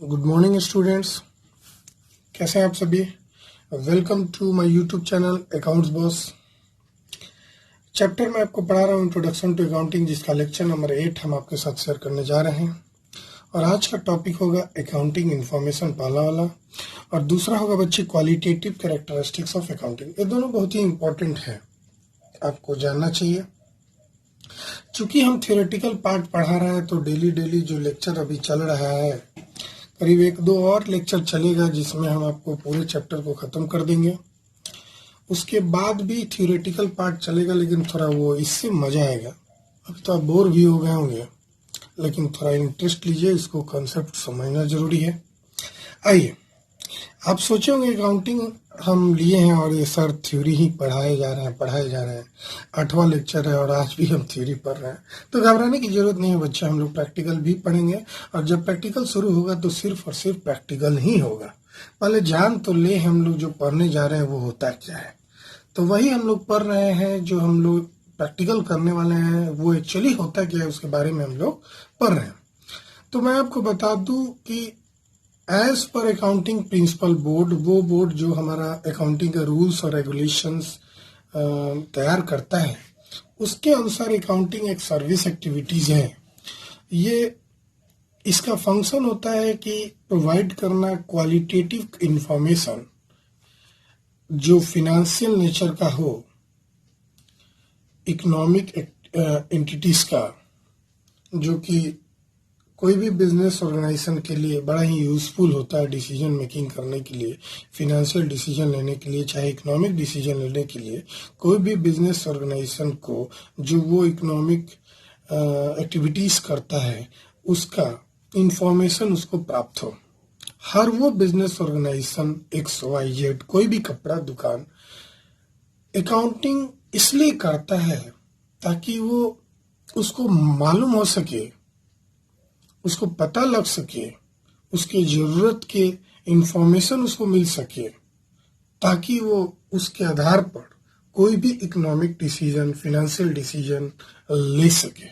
Good morning students, कैसे हैं आप सभी। Welcome to my YouTube channel accounts boss. Chapter में आपको पढ़ा रहा हूँ इंट्रोडक्शन टू अकाउंटिंग, जिसका लेक्चर नंबर 8 हम आपके साथ शेयर करने जा रहे हैं। और आज का टॉपिक होगा अकाउंटिंग इन्फॉर्मेशन, पहला वाला, और दूसरा होगा बच्चे क्वालिटेटिव कैरेक्टरिस्टिक्स ऑफ अकाउंटिंग। ये दोनों बहुत ही इंपॉर्टेंट है, आपको जानना चाहिए। चूंकि हम थियोरेटिकल पार्ट पढ़ा रहे हैं तो डेली जो लेक्चर अभी चल रहा है, करीब 1-2 और लेक्चर चलेगा जिसमें हम आपको पूरे चैप्टर को खत्म कर देंगे। उसके बाद भी थियोरेटिकल पार्ट चलेगा, लेकिन थोड़ा वो इससे मजा आएगा। अब तो आप बोर भी हो गए होंगे, लेकिन थोड़ा इंटरेस्ट लीजिए, इसको कॉन्सेप्ट समझना जरूरी है। आइए, आप सोचेंगे अकाउंटिंग हम लिए हैं और ये सर थ्योरी ही पढ़ाए जा रहे हैं। 8वां लेक्चर है और आज भी हम थ्योरी पढ़ रहे हैं, तो घबराने की जरूरत नहीं है बच्चे। हम लोग प्रैक्टिकल भी पढ़ेंगे, और जब प्रैक्टिकल शुरू होगा तो सिर्फ और सिर्फ प्रैक्टिकल ही होगा। पहले जान तो ले हम लोग जो पढ़ने जा रहे हैं वो होता क्या है। तो वही हम लोग पढ़ रहे हैं, जो हम लोग प्रैक्टिकल करने वाले हैं वो एक्चुअली होता क्या है उसके बारे में हम लोग पढ़ रहे हैं। तो मैं आपको बता दूं कि as per accounting principle board, वो बोर्ड जो हमारा अकाउंटिंग का रूल्स और रेगुलेशंस तैयार करता है, उसके अनुसार अकाउंटिंग एक सर्विस एक्टिविटीज है। ये इसका फंक्शन होता है कि प्रोवाइड करना क्वालिटेटिव इंफॉर्मेशन जो फिनेंशियल नेचर का हो, इकोनॉमिक एंटिटीज का, जो कि कोई भी बिजनेस ऑर्गेनाइजेशन के लिए बड़ा ही यूजफुल होता है डिसीजन मेकिंग करने के लिए, फिनेंशियल डिसीजन लेने के लिए, चाहे इकोनॉमिक डिसीजन लेने के लिए। कोई भी बिजनेस ऑर्गेनाइजेशन को जो वो इकोनॉमिक एक्टिविटीज करता है उसका इंफॉर्मेशन उसको प्राप्त हो। हर वो बिजनेस ऑर्गेनाइजेशन XYZ, कोई भी कपड़ा दुकान, अकाउंटिंग इसलिए करता है ताकि वो उसको मालूम हो सके, उसको पता लग सके, उसके जरूरत के इंफॉर्मेशन उसको मिल सके, ताकि वो उसके आधार पर कोई भी इकोनॉमिक डिसीजन, फिनेंशियल डिसीजन ले सके।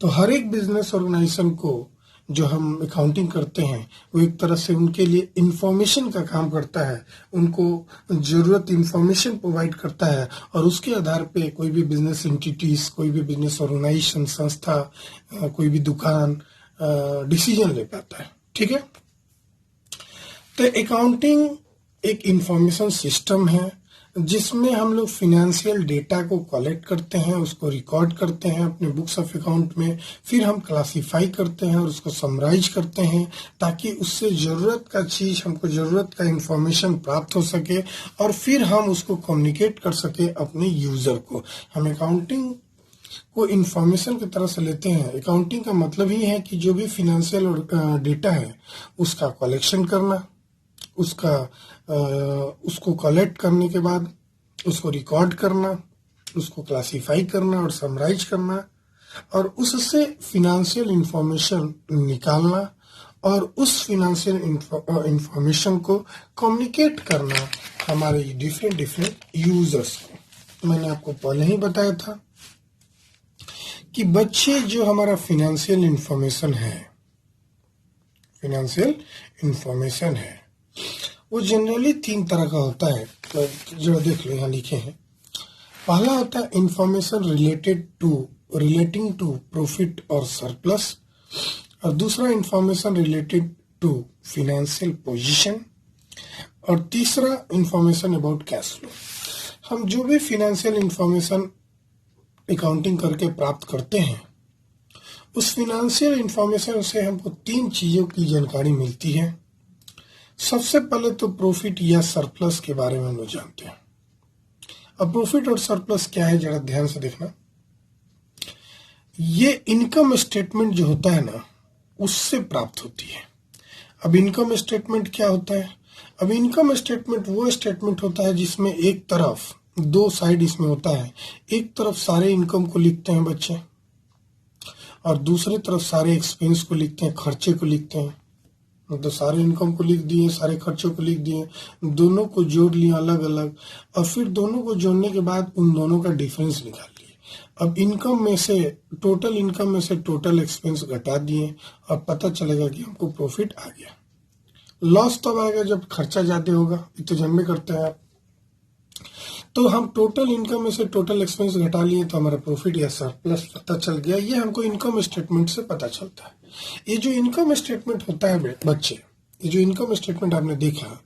तो हर एक बिजनेस ऑर्गेनाइजेशन को जो हम अकाउंटिंग करते हैं वो एक तरह से उनके लिए इंफॉर्मेशन का काम करता है, उनको जरूरत इंफॉर्मेशन प्रोवाइड करता है, और उसके आधार पे कोई भी बिजनेस एंटिटीज, कोई भी बिजनेस ऑर्गेनाइजेशन, संस्था, कोई भी दुकान डिसीजन ले पाता है। ठीक है, तो अकाउंटिंग एक इंफॉर्मेशन सिस्टम है जिसमें हम लोग फिनेंशियल डेटा को कलेक्ट करते हैं, उसको रिकॉर्ड करते हैं अपने बुक्स ऑफ अकाउंट में, फिर हम क्लासिफाई करते हैं और उसको समराइज करते हैं, ताकि उससे जरूरत का चीज, हमको जरूरत का इंफॉर्मेशन प्राप्त हो सके, और फिर हम उसको कम्युनिकेट कर सके अपने यूजर को। हम अकाउंटिंग को इंफॉर्मेशन की तरह से लेते हैं। अकाउंटिंग का मतलब ही है कि जो भी फिनेंशियल डेटा है उसका कलेक्शन करना, उसको कलेक्ट करने के बाद उसको रिकॉर्ड करना, उसको क्लासिफाई करना और समराइज करना, और उससे फिनेंशियल इंफॉर्मेशन निकालना, और उस फिनेंशियल इंफॉर्मेशन को कम्युनिकेट करना हमारे डिफरेंट यूजर्स को। मैंने आपको पहले ही बताया था कि बच्चे जो हमारा फिनेंशियल इंफॉर्मेशन है वो जनरली 3 तरह का होता है। तो जरा देख लो, यहाँ लिखे हैं। पहला होता है इंफॉर्मेशन रिलेटिंग टू प्रॉफिट और सरप्लस, और दूसरा information related to financial position, और तीसरा इंफॉर्मेशन अबाउट कैश फ्लो। हम जो भी फिनेंशियल इंफॉर्मेशन अकाउंटिंग करके प्राप्त करते हैं, उस फिनेंशियल इंफॉर्मेशन से हमको 3 चीजों की जानकारी मिलती है। सबसे पहले तो प्रॉफिट या सरप्लस के बारे में हम लोग जानते हैं। अब प्रॉफिट और सरप्लस क्या है, जरा ध्यान से देखना। ये इनकम स्टेटमेंट जो होता है ना, उससे प्राप्त होती है। अब इनकम स्टेटमेंट क्या होता है? अब इनकम स्टेटमेंट वो स्टेटमेंट होता है जिसमें एक तरफ 2 साइड इसमें होता है। एक तरफ सारे इनकम को लिखते हैं बच्चे, और दूसरी तरफ सारे एक्सपेंस को लिखते हैं, खर्चे को लिखते हैं। मतलब सारे इनकम को लिख दिए, सारे खर्चों को लिख दिए, दोनों को जोड़ लिया अलग अलग, और फिर दोनों को जोड़ने के बाद उन दोनों का डिफरेंस निकाल लिए। अब इनकम में से टोटल इनकम में से टोटल एक्सपेंस घटा दिए और पता चलेगा कि हमको प्रॉफिट आ गया। लॉस तब आएगा जब खर्चा ज्यादा होगा, ये तो जन्मे करते हैं आप। तो हम टोटल इनकम में से टोटल एक्सपेंस घटा लिए तो हमारा प्रॉफिट या सरप्लस पता चल गया। ये हमको इनकम स्टेटमेंट से पता चलता है। ये जो इनकम स्टेटमेंट होता है बच्चे, ये जो इनकम स्टेटमेंट आपने देखा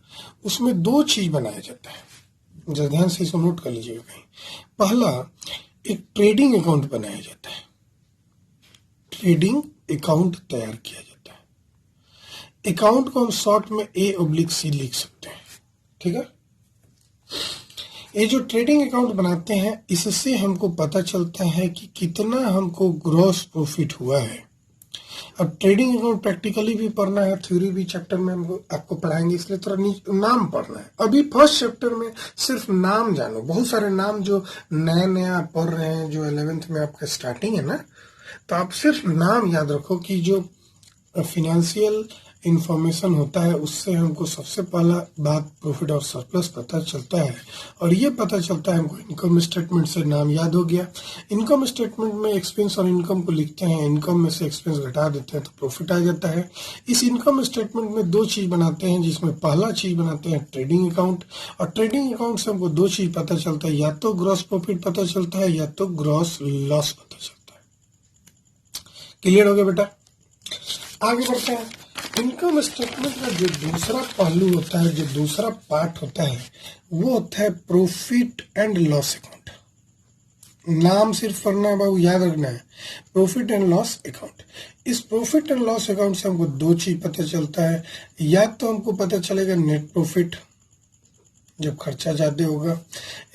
उसमें दो चीज बनाया जाता है, जरा ध्यान से इसको नोट कर लीजिएगा कहीं। पहला, एक ट्रेडिंग अकाउंट बनाया जाता है, ट्रेडिंग अकाउंट तैयार किया जाता है। अकाउंट को हम शॉर्ट में A/C लिख सकते हैं, ठीक है। ये जो ट्रेडिंग अकाउंट बनाते हैं इससे हमको पता चलता है कि कितना हमको ग्रॉस प्रॉफिट हुआ है। अब ट्रेडिंग अकाउंट प्रैक्टिकली भी पढ़ना है, थ्योरी भी चैप्टर में हमको आपको पढ़ाएंगे, इसलिए थोड़ा नाम पढ़ना है। अभी फर्स्ट चैप्टर में सिर्फ नाम जानो, बहुत सारे नाम जो नया नया पढ़ रहे हैं, जो 11th में आपका स्टार्टिंग है ना, तो आप सिर्फ नाम याद रखो कि जो फिनेंशियल इंफॉर्मेशन होता है उससे हमको सबसे पहला बात प्रॉफिट और सरप्लस पता चलता है। और ये पता चलता है हमको इनकम स्टेटमेंट से, नाम याद हो गया। इनकम स्टेटमेंट में एक्सपेंस और इनकम को लिखते हैं, इनकम में से एक्सपेंस घटा देते हैं तो प्रॉफिट आ जाता है। इस इनकम स्टेटमेंट में दो चीज बनाते हैं, जिसमें पहला चीज बनाते हैं ट्रेडिंग अकाउंट, और ट्रेडिंग अकाउंट से हमको दो चीज पता चलता है, या तो ग्रॉस प्रॉफिट पता चलता है या तो ग्रॉस लॉस पता चलता है। क्लियर हो गया बेटा? आगे बढ़ते हैं। इनकम स्टेटमेंट का जो दूसरा पहलू होता है, जो दूसरा पार्ट होता है, वो होता है प्रॉफिट एंड लॉस अकाउंट। नाम सिर्फ पढ़ना है बाबू, याद रखना है, प्रॉफिट एंड लॉस अकाउंट। इस प्रॉफिट एंड लॉस अकाउंट से हमको दो चीज पता चलता है, या तो हमको पता चलेगा नेट प्रॉफिट जब खर्चा ज्यादा होगा,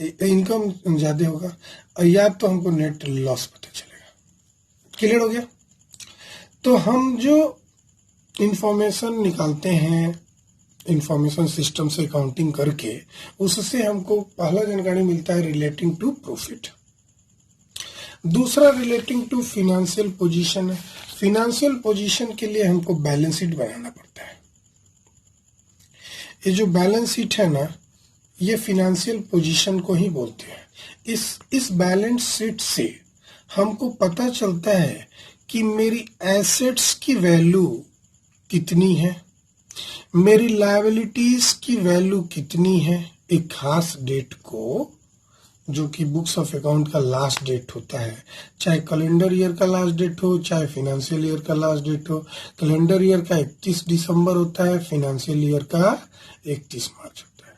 इनकम ज्यादा होगा, और या तो हमको नेट लॉस पता चलेगा। क्लियर हो गया? तो हम जो इंफॉर्मेशन निकालते हैं इंफॉर्मेशन सिस्टम से अकाउंटिंग करके, उससे हमको पहला जानकारी मिलता है रिलेटिंग टू प्रॉफिट, दूसरा रिलेटिंग टू फिनेंशियल पोजीशन है। फिनेंशियल पोजीशन के लिए हमको बैलेंस शीट बनाना पड़ता है। ये जो बैलेंस शीट है ना, ये फिनेंशियल पोजीशन को ही बोलते हैं। इस बैलेंस शीट से हमको पता चलता है कि मेरी एसेट्स की वैल्यू कितनी है, मेरी लायबिलिटीज की वैल्यू कितनी है एक खास डेट को, जो कि बुक्स ऑफ अकाउंट का लास्ट डेट होता है। चाहे कैलेंडर ईयर का लास्ट डेट हो, चाहे फिनेंशियल ईयर का लास्ट डेट हो। कैलेंडर ईयर का 31 दिसंबर होता है, फिनेंशियल ईयर का 31 मार्च होता है।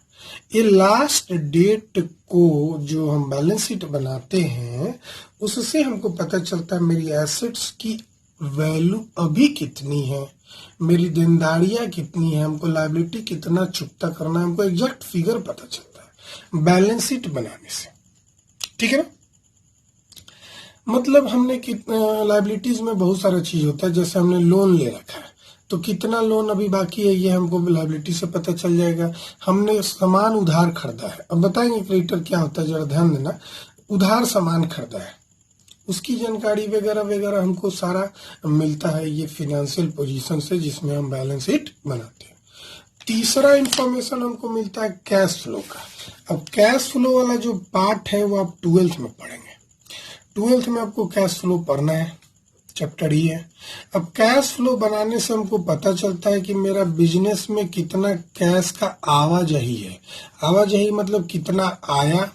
ये लास्ट डेट को जो हम बैलेंस शीट बनाते हैं, उससे हमको पता चलता है मेरी एसेट्स की वैल्यू अभी कितनी है, मेरी देनदारियां कितनी है, हमको लायबिलिटी कितना चुकता करना है, हमको एग्जैक्ट फिगर पता चलता है बैलेंस शीट बनाने से। ठीक है ना? मतलब हमने लायबिलिटीज में बहुत सारा चीज होता है, जैसे हमने लोन ले रखा है तो कितना लोन अभी बाकी है ये हमको लायबिलिटी से पता चल जाएगा। हमने सामान उधार खरीदा है, अब बताएंगे क्रेडिटर क्या होता है, जरा ध्यान देना। उधार सामान खरीदा है, उसकी जानकारी वगैरह वगैरह हमको सारा मिलता है ये फिनेंशियल पोजीशन से, जिसमें हम बैलेंस शीट बनाते हैं। तीसरा इंफॉर्मेशन हमको मिलता है कैश फ्लो का। अब कैश फ्लो वाला जो पार्ट है वो आप 12th में पढ़ेंगे। 12th में आपको कैश फ्लो पढ़ना है, चैप्टर ही है। अब कैश फ्लो बनाने से हमको पता चलता है कि मेरा बिजनेस में कितना कैश का आवाजाही है। आवाजाही मतलब कितना आया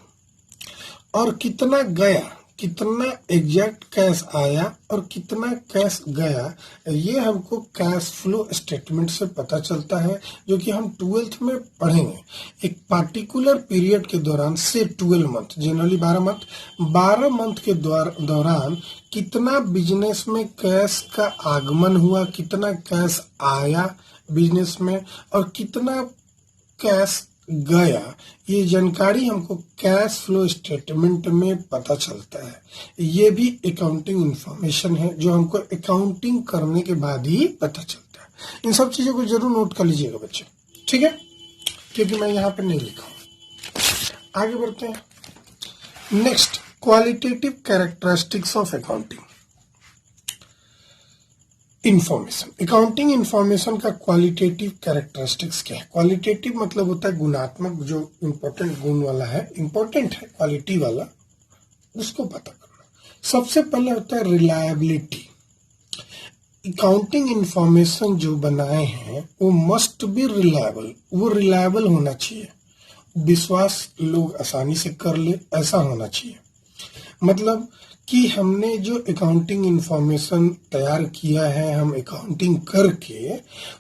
और कितना गया, कितना एग्जैक्ट कैश आया और कितना कैश गया, ये हमको कैश फ्लो स्टेटमेंट से पता चलता है, जो कि हम 12th में पढ़ेंगे। एक पार्टिकुलर पीरियड के दौरान से 12 मंथ, जनरली 12 मंथ के दौरान कितना बिजनेस में कैश का आगमन हुआ, कितना कैश आया बिजनेस में और कितना कैश गया, ये जानकारी हमको कैश फ्लो स्टेटमेंट में पता चलता है। ये भी अकाउंटिंग इंफॉर्मेशन है जो हमको अकाउंटिंग करने के बाद ही पता चलता है। इन सब चीजों को जरूर नोट कर लीजिएगा बच्चे, ठीक है, क्योंकि मैं यहाँ पे नहीं लिखा हूं। आगे बढ़ते हैं। Next, qualitative characteristics of accounting information. Accounting information का क्वालिटेटिव कैरेक्टरिस्टिक्स क्या है? क्वालिटेटिव मतलब होता है गुणात्मक, जो इम्पोर्टेंट गुण वाला है, इम्पोर्टेंट है क्वालिटी वाला, उसको पता करना। सबसे पहले होता है रिलायबिलिटी। अकाउंटिंग इंफॉर्मेशन जो बनाए हैं वो मस्ट बी रिलायबल, वो रिलायबल होना चाहिए, विश्वास लोग आसानी से कर ले ऐसा होना चाहिए। मतलब कि हमने जो अकाउंटिंग इंफॉर्मेशन तैयार किया है, हम अकाउंटिंग करके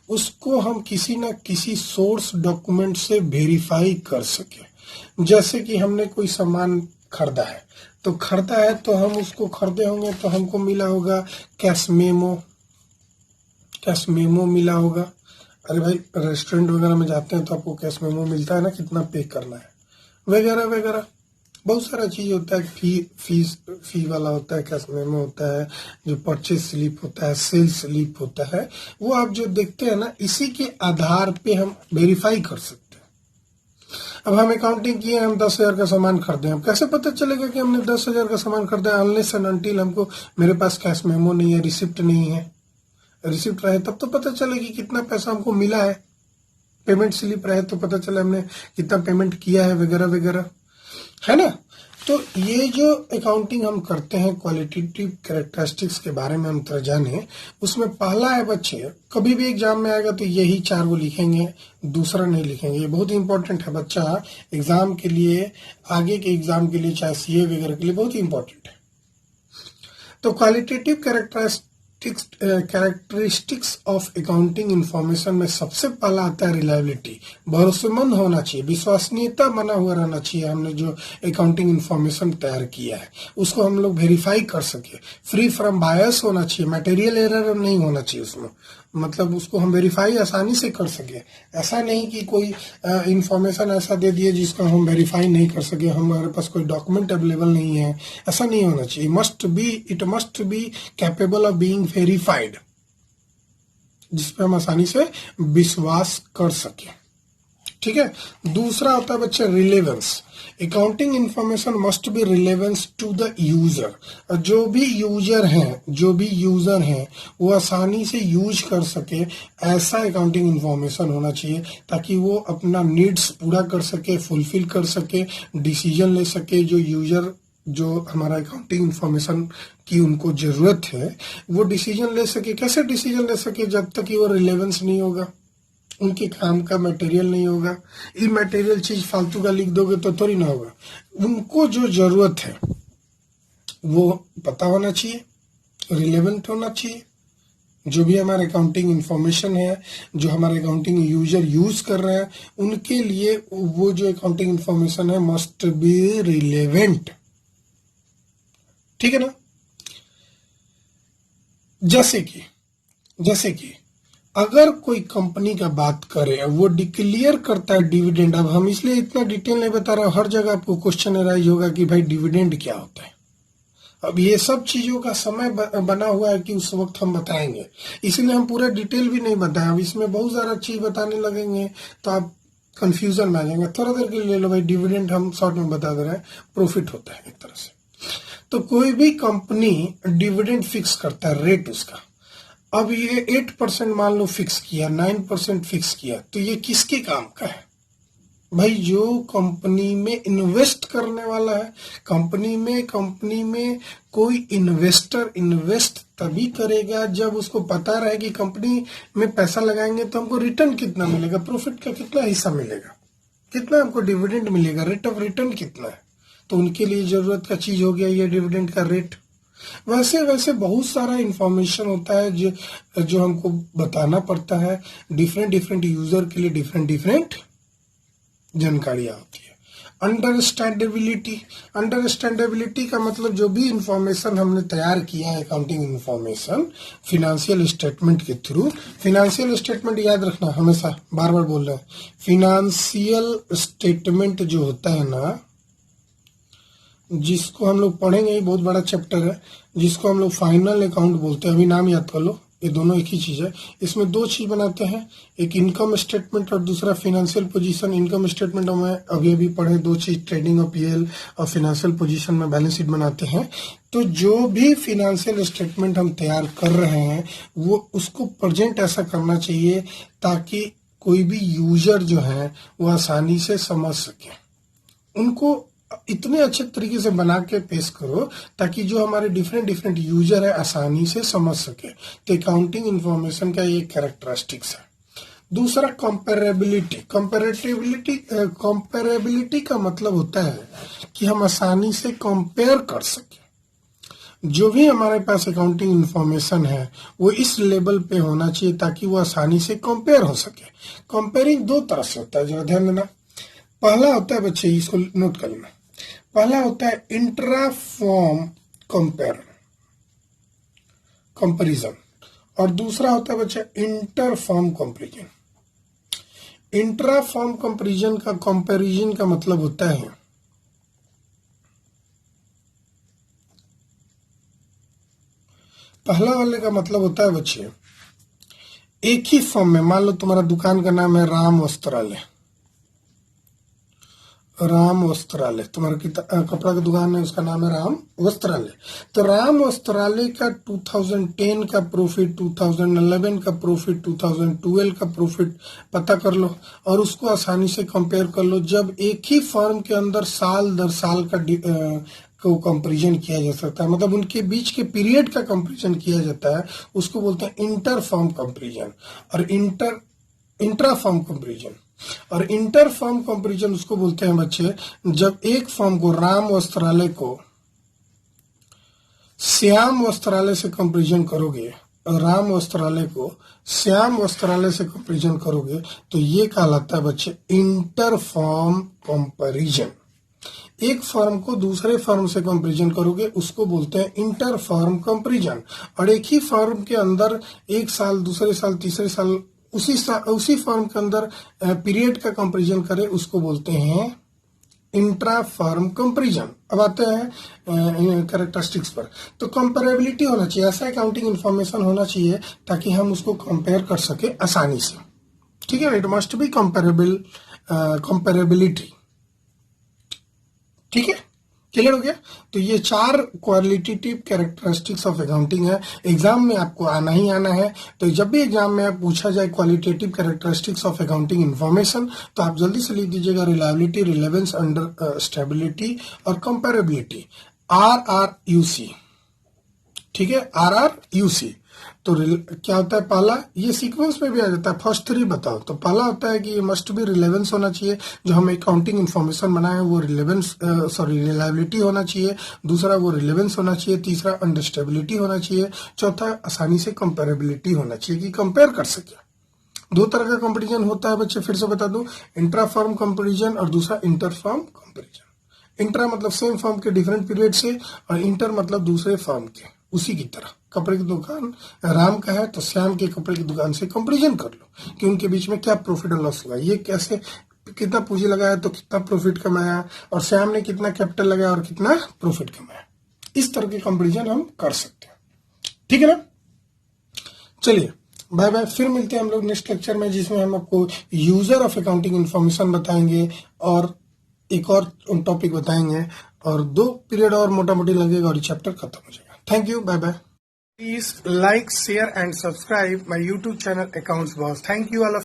उसको हम किसी ना किसी सोर्स डॉक्यूमेंट से वेरीफाई कर सके। जैसे कि हमने कोई सामान खरीदा है, तो हम उसको खरीदे होंगे तो हमको मिला होगा कैश मेमो मिला होगा। अरे भाई रेस्टोरेंट वगैरह में जाते हैं तो आपको कैश मेमो मिलता है ना, कितना पे करना है वगैरह वगैरह, बहुत सारा चीज होता है। फी वाला होता है, कैश मेमो होता है, जो परचेज स्लिप होता है, सेल स्लिप होता है, वो आप जो देखते हैं ना, इसी के आधार पे हम वेरीफाई कर सकते हैं। अब हम अकाउंटिंग किए, हम 10,000 का सामान खरीदे, अब कैसे पता चलेगा कि हमने 10,000 का सामान खरीदा? अनलेस एंड अनटिल हमको, मेरे पास कैश मेमो नहीं है, रिसिप्ट नहीं है। रिसिप्ट रहे तब तो पता चलेगी कितना पैसा हमको मिला है, पेमेंट स्लिप रहे तो पता चले हमने कितना पेमेंट किया है वगैरह वगैरह, है ना। तो ये जो अकाउंटिंग हम करते हैं, क्वालिटेटिव कैरेक्टरिस्टिक्स के बारे में हम तरह जाने, उसमें पहला है बच्चे, कभी भी एग्जाम में आएगा तो यही 4 वो लिखेंगे, दूसरा नहीं लिखेंगे। ये बहुत इंपॉर्टेंट है बच्चा, एग्जाम के लिए, आगे के एग्जाम के लिए, चाहे सीए वगैरह के लिए बहुत इंपॉर्टेंट है। तो qualitative characteristics of accounting information में सबसे पहला आता है रिलायबिलिटी, भरोसेमंद होना चाहिए, विश्वसनीयता बना हुआ रहना चाहिए। हमने जो अकाउंटिंग इंफॉर्मेशन तैयार किया है उसको हम लोग वेरीफाई कर सके, फ्री फ्रॉम बायस होना चाहिए, मटेरियल एरर नहीं होना चाहिए उसमें, मतलब उसको हम वेरीफाई आसानी से कर सके। ऐसा नहीं कि कोई इंफॉर्मेशन ऐसा दे दिए जिसका हम वेरीफाई नहीं कर सके, हमारे पास कोई डॉक्यूमेंट अवेलेबल नहीं है, ऐसा नहीं होना चाहिए। It must be capable of being verified, जिसपे हम आसानी से विश्वास कर सके। ठीक है। दूसरा होता है बच्चे relevance. Accounting information must be relevance to the user. जो भी यूजर हैं वो आसानी से यूज कर सके, ऐसा अकाउंटिंग इंफॉर्मेशन होना चाहिए, ताकि वो अपना नीड्स पूरा कर सके, फुलफिल कर सके, डिसीजन ले सके। जो हमारा अकाउंटिंग इंफॉर्मेशन की उनको जरूरत है वो डिसीजन ले सके। कैसे डिसीजन ले सके? जब तक कि वो रिलेवेंस नहीं होगा, उनके काम का मटेरियल नहीं होगा। इमटेरियल चीज फालतू का लिख दोगे तो थोड़ी ना होगा। उनको जो जरूरत है वो पता होना चाहिए, रिलेवेंट होना चाहिए। जो भी हमारे अकाउंटिंग इंफॉर्मेशन है, जो हमारे अकाउंटिंग यूजर यूज कर रहे हैं, उनके लिए वो जो अकाउंटिंग इंफॉर्मेशन है मस्ट बी रिलेवेंट। ठीक है ना। जैसे कि अगर कोई कंपनी का बात करें, वो डिक्लेयर करता है डिविडेंड। अब हम इसलिए इतना डिटेल नहीं बता रहे, हर जगह आपको क्वेश्चन अराइज होगा कि भाई डिविडेंड क्या होता है। अब ये सब चीजों का समय बना हुआ है कि उस वक्त हम बताएंगे, इसलिए हम पूरा डिटेल भी नहीं बताएं। अब इसमें बहुत सारा चीज बताने लगेंगे तो आप कंफ्यूजन में आ जाएंगे। थोड़ा देर के लिए ले लो भाई, डिविडेंड हम शॉर्ट में बता दे रहे हैं, प्रॉफिट होता है एक तरह से। तो कोई भी कंपनी डिविडेंड फिक्स करता है, रेट उसका। अब ये 8% मान लो फिक्स किया, 9% फिक्स किया, तो ये किसके काम का है भाई? जो कंपनी में इन्वेस्ट करने वाला है। कंपनी में कोई इन्वेस्टर इन्वेस्ट तभी करेगा जब उसको पता रहे कि कंपनी में पैसा लगाएंगे तो हमको रिटर्न कितना मिलेगा, प्रॉफिट का कितना हिस्सा मिलेगा, कितना हमको डिविडेंड मिलेगा, रेट ऑफ रिटर्न कितना है। तो उनके लिए जरूरत का चीज हो गया ये डिविडेंड का रेट। वैसे बहुत सारा इंफॉर्मेशन होता है जो हमको बताना पड़ता है। डिफरेंट यूजर के लिए डिफरेंट जानकारियां होती है। अंडरस्टैंडेबिलिटी का मतलब जो भी इंफॉर्मेशन हमने तैयार किया है, अकाउंटिंग इंफॉर्मेशन फिनेंशियल स्टेटमेंट के थ्रू। फिनेंशियल स्टेटमेंट याद रखना, हमेशा बार बार बोल रहे हैं, फिनेंशियल स्टेटमेंट जो होता है ना, जिसको हम लोग पढ़ेंगे, ये बहुत बड़ा चैप्टर है, जिसको हम लोग फाइनल अकाउंट बोलते हैं। अभी नाम याद कर लो, ये दोनों एक ही चीज है। इसमें 2 चीज बनाते हैं, एक इनकम स्टेटमेंट और दूसरा फाइनेंशियल पोजीशन। इनकम स्टेटमेंट में अभी पढ़े 2 चीज, ट्रेडिंग और पीएल, और फाइनेंशियल पोजीशन में बैलेंस शीट बनाते हैं। तो जो भी फाइनेंशियल स्टेटमेंट हम तैयार कर रहे हैं वो उसको प्रेजेंट ऐसा करना चाहिए ताकि कोई भी यूजर जो है वो आसानी से समझ सके। उनको इतने अच्छे तरीके से बना के पेश करो ताकि जो हमारे डिफरेंट डिफरेंट यूजर है आसानी से समझ सके। तो अकाउंटिंग इंफॉर्मेशन का ये कैरेक्टरिस्टिक्स है। दूसरा कंपेरेबिलिटी। कंपेरेबिलिटी का मतलब होता है कि हम आसानी से कंपेयर कर सके। जो भी हमारे पास अकाउंटिंग इंफॉर्मेशन है वो इस लेवल पे होना चाहिए ताकि वो आसानी से कंपेयर हो सके। कंपेयरिंग दो तरह से होता है, जरा ध्यान देना। पहला होता है बच्चे, इसको नोट कर लेना, पहला होता है इंट्रा फॉर्म कंपैरिजन और दूसरा होता है बच्चे inter form comparison. Intra form comparison का मतलब होता है पहला वाले का मतलब होता है बच्चे एक ही फॉर्म में, मान लो तुम्हारा दुकान का नाम है राम वस्त्रालय, तुम्हारा कपड़ा की दुकान है उसका नाम है राम वस्त्रालय। तो राम वस्त्रालय का 2010 का प्रॉफिट, 2011 का प्रॉफिट, 2012 का प्रॉफिट पता कर लो और उसको आसानी से कंपेयर कर लो। जब एक ही फर्म के अंदर साल दर साल का को कंपैरिजन किया जा सकता है, मतलब उनके बीच के पीरियड का कंपैरिजन किया जाता है, उसको बोलते हैं इंटर फर्म कंपैरिजन और इंट्रा फर्म कंपैरिजन। और इंटर फर्म कंपैरिजन उसको बोलते हैं बच्चे जब एक फर्म को राम वस्त्रालय को श्याम वस्त्रालय से कंपैरिजन करोगे और राम वस्त्रालय को श्याम वस्त्रालय से कंपैरिजन करोगे तो ये कहलाता है बच्चे इंटर फर्म कंपैरिजन। एक फर्म को दूसरे फर्म से कंपैरिजन करोगे उसको बोलते हैं इंटर फर्म कंपैरिजन। और एक ही फर्म के अंदर एक साल, दूसरे साल, तीसरे साल उसी फर्म के अंदर पीरियड का कंपैरिजन करे उसको बोलते हैं इंट्रा फर्म कंपैरिजन। अब आते हैं कैरेक्टरिस्टिक्स पर। तो कंपेरेबिलिटी होना चाहिए, ऐसा अकाउंटिंग इंफॉर्मेशन होना चाहिए ताकि हम उसको कंपेयर कर सके आसानी से। ठीक है, इट मस्ट बी कंपेरेबिलिटी। ठीक है, क्लियर हो गया। तो ये 4 क्वालिटेटिव कैरेक्टरिस्टिक्स ऑफ अकाउंटिंग है, एग्जाम में आपको आना ही आना है। तो जब भी एग्जाम में आप पूछा जाए qualitative characteristics of accounting information तो आप जल्दी से लिख दीजिएगा रिलायबिलिटी, रिलेवेंस, स्टेबिलिटी और कंपेरेबिलिटी, RRUC। ठीक है, RRUC। तो क्या होता है, पहला ये सीक्वेंस में भी आ जाता है, फर्स्ट 3 बताओ। तो पहला होता है कि ये मस्ट बी रिलेवेंस होना चाहिए, जो हम अकाउंटिंग इंफॉर्मेशन बनाए वो रिलायबिलिटी होना चाहिए। दूसरा वो रिलेवेंस होना चाहिए। तीसरा अंडरस्टेबिलिटी होना चाहिए। चौथा आसानी से कंपेरेबिलिटी होना चाहिए कि कंपेयर कर सके। 2 तरह का कंपैरिजन होता है बच्चे, फिर से बता दूं, इंट्रा फर्म कंपैरिजन और दूसरा इंटर फर्म कंपैरिजन। इंट्रा मतलब सेम फर्म के डिफरेंट पीरियड से और इंटर मतलब दूसरे फर्म के। उसी की तरह कपड़े की दुकान राम का है तो श्याम के कपड़े की दुकान से कंपैरिजन कर लो कि उनके बीच में क्या प्रॉफिट और लॉस हुआ, ये कैसे, कितना पूंजी लगाया तो कितना प्रॉफिट कमाया और श्याम ने कितना कैपिटल लगाया और कितना प्रॉफिट कमाया। इस तरह के कंपैरिजन हम कर सकते हैं। ठीक है ना, चलिए बाय बाय, फिर मिलते हैं हम लोग नेक्स्ट लेक्चर में जिसमें हम आपको यूजर ऑफ अकाउंटिंग इंफॉर्मेशन बताएंगे और एक और टॉपिक बताएंगे और 2 पीरियड और मोटा मोटी लगेगा और चैप्टर खत्म हो जाएगा। Thank you. Bye bye. Please like, share and subscribe my YouTube channel Accounts Boss. Thank you all of